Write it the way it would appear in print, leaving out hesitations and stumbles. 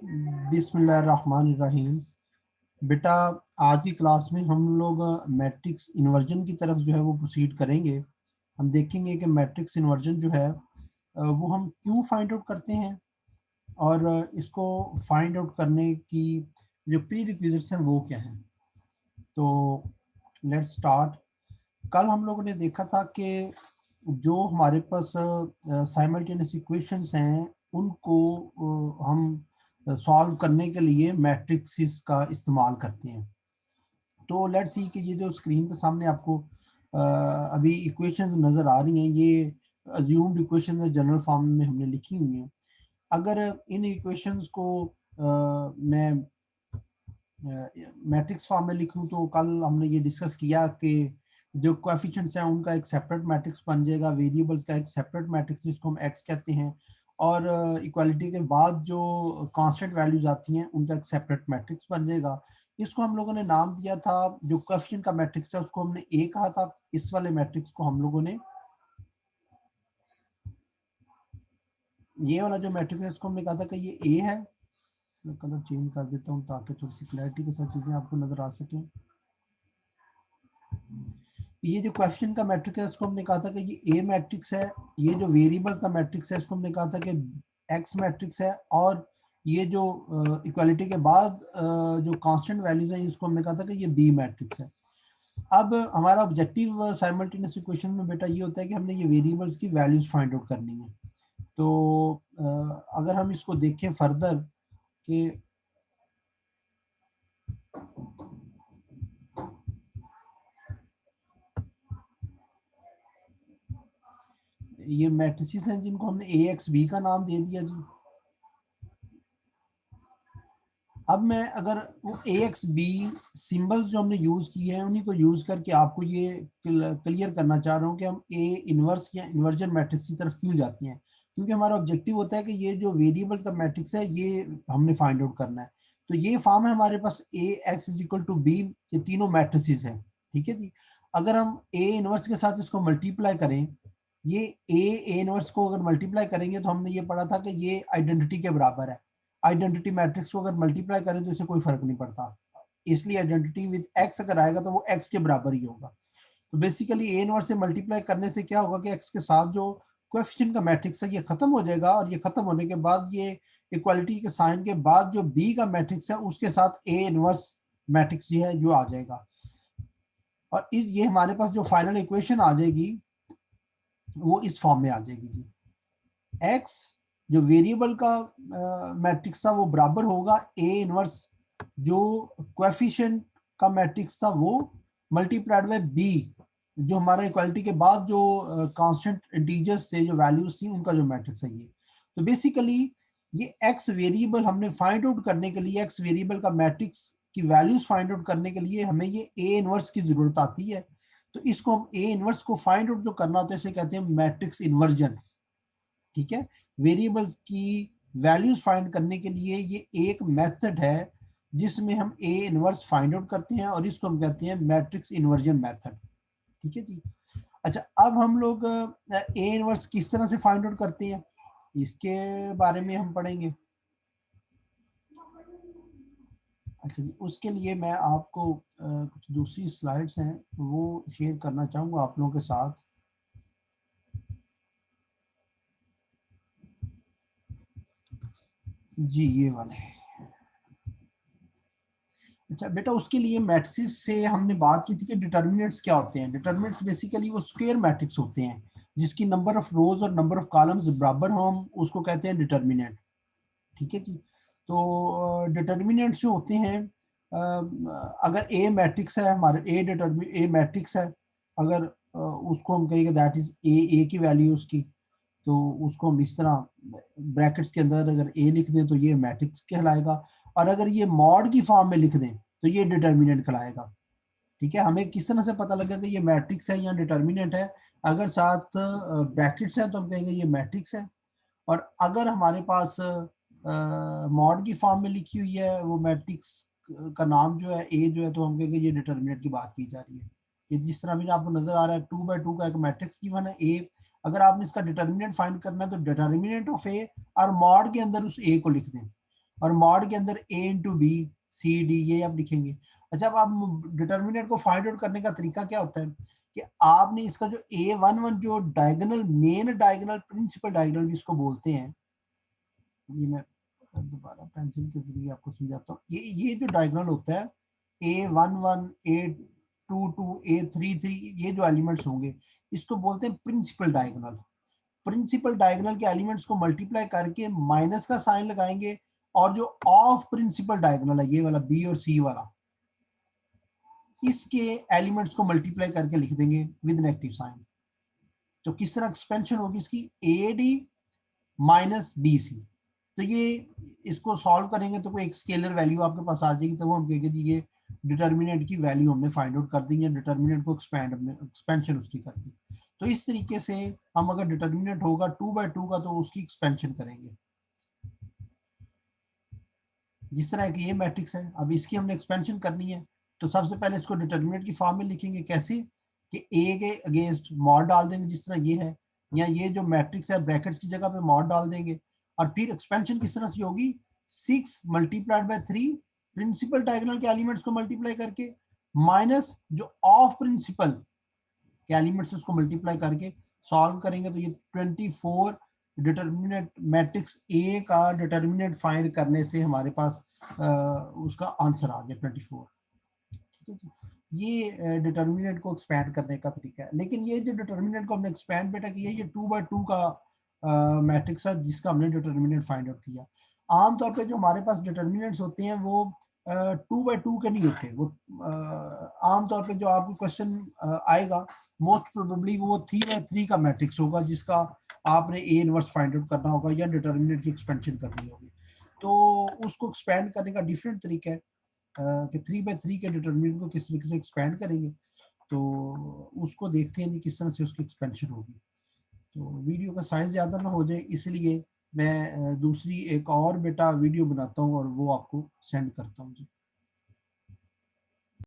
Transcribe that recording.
बिस्मिल्लाहिर्रहमानिर्रहीम। बेटा, आज की क्लास में हम लोग मैट्रिक्स इन्वर्जन की तरफ जो है वो प्रोसीड करेंगे। हम देखेंगे कि मैट्रिक्स इन्वर्जन जो है वो हम क्यों फाइंड आउट करते हैं और इसको फाइंड आउट करने की जो प्री रिक्विजिट्स हैं वो क्या हैं। तो लेट्स स्टार्ट। कल हम लोगों ने देखा था कि जो हमारे पास साइमल्टेनियस इक्वेशंस हैं उनको हम सॉल्व करने के लिए मैट्रिक्सिस का इस्तेमाल करते हैं। तो लेट्स सी कि ये जो स्क्रीन पे सामने आपको अभी इक्वेशंस नज़र आ रही हैं, ये अज्यूम्ड इक्वेशंस जनरल फॉर्म में हमने लिखी हुई हैं। अगर इन इक्वेशंस को मैं मैट्रिक्स फॉर्म में लिखूं तो कल हमने ये डिस्कस किया कि जो कोएफिशिएंट्स हैं उनका एक सेपरेट मैट्रिक्स बन जाएगा, वेरिएबल्स का एक सेपरेट मैट्रिक्स जिसको हम एक्स कहते हैं, और इक्वालिटी के बाद जो कांस्टेंट वैल्यूज आती हैं उनका एक सेपरेट मैट्रिक्स बन जाएगा। इसको हम लोगों ने नाम दिया था, जो कोएफिशिएंट का मैट्रिक्स है उसको हमने ए कहा था। इस वाले मैट्रिक्स को हम लोगों ने, ये वाला जो मैट्रिक्स है इसको हमने कहा था कि ये ए है। मैं कलर चेंज कर देता हूँ ताकि थोड़ी सी क्लैरिटी के साथ चीजें आपको नजर आ सकें। ये जो क्वेश्चन का मैट्रिक्स है इसको हमने कहा था कि ये ए मैट्रिक्स है। ये जो वेरिएबल्स का मैट्रिक्स है इसको हमने कहा था कि एक्स मैट्रिक्स है। और ये जो इक्वालिटी के बाद जो कांस्टेंट वैल्यूज है इसको हमने कहा था कि ये बी मैट्रिक्स है। अब हमारा ऑब्जेक्टिव साइमल्टेनियस इक्वेशन में बेटा ये होता है कि हमने ये वेरिएबल्स की वैल्यूज फाइंड आउट करनी है। तो अगर हम इसको देखें फर्दर कि ये मैट्रिसेस हैं जिनको हमने ए एक्स बी का नाम दे दिया जी। अब मैं अगर वो ए एक्स बी सिम्बल्स जो हमने यूज किए हैं उन्हीं को यूज करके आपको ये क्लियर करना चाह रहा हूँ कि हम ए इनवर्स या इन्वर्जन मैट्रिक्स की तरफ क्यों जाते हैं। क्योंकि हमारा ऑब्जेक्टिव होता है कि ये जो वेरिएबल्स का मैट्रिक्स है ये हमने फाइंड आउट करना है। तो ये फॉर्म है हमारे पास A X is equal to B, ये तीनों मैट्रिसेस हैं। ठीक है जी। अगर हम ए इनवर्स के साथ इसको मल्टीप्लाई करें, ये ए इनवर्स को अगर मल्टीप्लाई करेंगे तो हमने ये पढ़ा था कि ये आइडेंटिटी के बराबर है। आइडेंटिटी मैट्रिक्स को अगर मल्टीप्लाई करें तो इससे कोई फर्क नहीं पड़ता, इसलिए आइडेंटिटी विद एक्स अगर आएगा तो वो एक्स के बराबर ही होगा। तो बेसिकली ए इनवर्स से मल्टीप्लाई करने से क्या होगा कि एक्स के साथ जो कोएफिशिएंट का मैट्रिक्स है ये खत्म हो जाएगा, और ये खत्म होने के बाद ये इक्वालिटी के साइन के बाद जो बी का मैट्रिक्स है उसके साथ ए इनवर्स मैट्रिक्स जो है जो आ जाएगा। और ये हमारे पास जो फाइनल इक्वेशन आ जाएगी वो इस फॉर्म में आ जाएगी जी। एक्स जो वेरिएबल का मैट्रिक्स था वो बराबर होगा ए इनवर्स जो कोएफिशिएंट का मैट्रिक्स था वो मल्टीप्लाइड बाय बी जो हमारा इक्वालिटी के बाद जो कांस्टेंट इंटीजर्स से जो वैल्यूज थी उनका जो मैट्रिक्स है ये। तो बेसिकली ये एक्स वेरिएबल हमने फाइंड आउट करने के लिए, एक्स वेरिएबल का मैट्रिक्स की वैल्यूज फाइंड आउट करने के लिए हमें ये ए इनवर्स की जरूरत आती है। तो इसको हम ए इनवर्स को फाइंड आउट जो करना होता है इसे कहते हैं मैट्रिक्स इन्वर्जन। ठीक है। वेरिएबल्स की वैल्यूज फाइंड करने के लिए ये एक मेथड है जिसमें हम ए इनवर्स फाइंड आउट करते हैं और इसको हम कहते हैं मैट्रिक्स इन्वर्जन मेथड। ठीक है जी। अच्छा, अब हम लोग ए इनवर्स किस तरह से फाइंड आउट करते हैं इसके बारे में हम पढ़ेंगे। अच्छा जी, उसके लिए मैं आपको कुछ दूसरी स्लाइड्स हैं वो शेयर करना चाहूंगा आप लोगों के साथ। जी ये वाले। अच्छा बेटा, उसके लिए मैट्रिक्स से हमने बात की थी कि डिटर्मिनेंट्स क्या होते हैं। डिटर्मिनेंट्स बेसिकली वो स्क्वायर मैट्रिक्स होते हैं जिसकी नंबर ऑफ रोज और नंबर ऑफ कॉलम्स बराबर हो, हम उसको कहते हैं डिटर्मिनेंट। ठीक है जी। तो डिटर्मिनेंट्स जो होते हैं, अगर ए मैट्रिक्स है हमारे, ए मैट्रिक्स है, अगर उसको हम कहेंगे दैट इज ए की वैल्यू उसकी, तो उसको हम इस तरह ब्रैकेट्स के अंदर अगर ए लिख दें तो ये मैट्रिक्स कहलाएगा। और अगर ये मॉड की फॉर्म में लिख दें तो ये डिटर्मिनेंट कहलाएगा। ठीक है। हमें किस तरह से पता लगेगा कि ये मैट्रिक्स है या डिटर्मिनेंट है? अगर साथ ब्रैकेट्स है तो हम कहेंगे ये मैट्रिक्स है, और अगर हमारे पास मॉड की फॉर्म में लिखी हुई है वो मैट्रिक्स का नाम जो है ए जो है, तो हम कहेंगे ये डिटर्मिनेंट की बात की जा रही है। ये जिस तरह भी आपको नजर आ रहा है 2 by 2 का एक मैट्रिक्स गिवन है ए। अगर आपने इसका डिटर्मिनेंट फाइंड करना है तो डिटर्मिनेंट ऑफ ए और मॉड के अंदर उस ए को लिख दें। और मॉड के अंदर a into b c d ये आप लिखेंगे। अच्छा, अब आप डिटर्मिनेंट को फाइंड आउट करने का तरीका क्या होता है कि आपने इसका जो a11 जो diagonal, main diagonal, principal diagonal जिसको बोलते हैं, ये मैं दोबारा पेंसिल के जरिए आपको समझाता हूँ। ये जो डायगोनल होता है a11 a22 a33, ये जो एलिमेंट्स होंगे इसको बोलते हैं प्रिंसिपल डायगोनल। प्रिंसिपल डायगोनल के एलिमेंट्स को मल्टीप्लाई करके माइनस का साइन लगाएंगे, और जो ऑफ प्रिंसिपल डायगोनल है ये वाला बी और सी वाला, इसके एलिमेंट्स को मल्टीप्लाई करके लिख देंगे विद नेगेटिव साइन। तो किस तरह एक्सपेंशन होगी इसकी, a d minus b c. तो ये इसको सॉल्व करेंगे तो कोई एक स्केलर वैल्यू आपके पास आ जाएगी, तो वो हम कहेंगे जी ये डिटर्मिनेंट की वैल्यू हमने फाइंड आउट कर दी है, डिटर्मिनेंट को एक्सपैंड, हमने एक्सपेंशन उसकी कर दी। तो इस तरीके से हम अगर डिटर्मिनेंट होगा 2/2 का तो उसकी एक्सपेंशन करेंगे। जिस तरह कि ये मैट्रिक्स है, अब इसकी हमने एक्सपेंशन करनी है, तो सबसे पहले इसको डिटर्मिनेंट की फॉर्म में लिखेंगे। कैसे कि ए के अगेंस्ट मॉड डाल देंगे जिस तरह ये है, या ये जो मैट्रिक्स है ब्रैकेट्स की जगह पे मॉड डाल देंगे। और फिर एक्सपेंशन किस तरह से होगी, 6 मल्टीप्लाइड बाय 3 प्रिंसिपल डायगोनल के एलिमेंट्स को मल्टीप्लाई करके, माइनस जो ऑफ प्रिंसिपल के एलिमेंट्स उसको मल्टीप्लाई करके सॉल्व करेंगे। तो ये 24 डिटर्मिनेंट मैट्रिक्स ए का डिटर्मिनेंट फाइंड करने से हमारे पास उसका आंसर आ गया 24। ठीक है जी, ये डिटर्मिनेंट को एक्सपैंड करने का तरीका है। लेकिन ये जो डिटर्मिनेंट को हमने एक्सपैंड बेटा किया, ये 2/2 का मैट्रिक्स है जिसका हमने डिटर्मिनेंट फाइंड आउट किया। आमतौर पे जो हमारे पास डिटर्मिनेंट्स होते हैं वो 2/2 के नहीं होते, वो आमतौर पे जो आपको क्वेश्चन आएगा मोस्ट प्रोबेबली वो 3/3 का मैट्रिक्स होगा जिसका आपने ए इनवर्स फाइंड आउट करना होगा या डिटर्मिनेंट की एक्सपेंशन करनी होगी। तो उसको एक्सपैंड करने का डिफरेंट तरीका है कि 3/3 के डिटर्मिनेंट को किस तरीके से एक्सपैंड करेंगे, तो उसको देखते हैं कि किस तरह से उसकी एक्सपेंशन होगी। तो वीडियो का साइज ज़्यादा ना हो जाए इसलिए मैं दूसरी एक और बेटा वीडियो बनाता हूँ और वो आपको सेंड करता हूँ जी।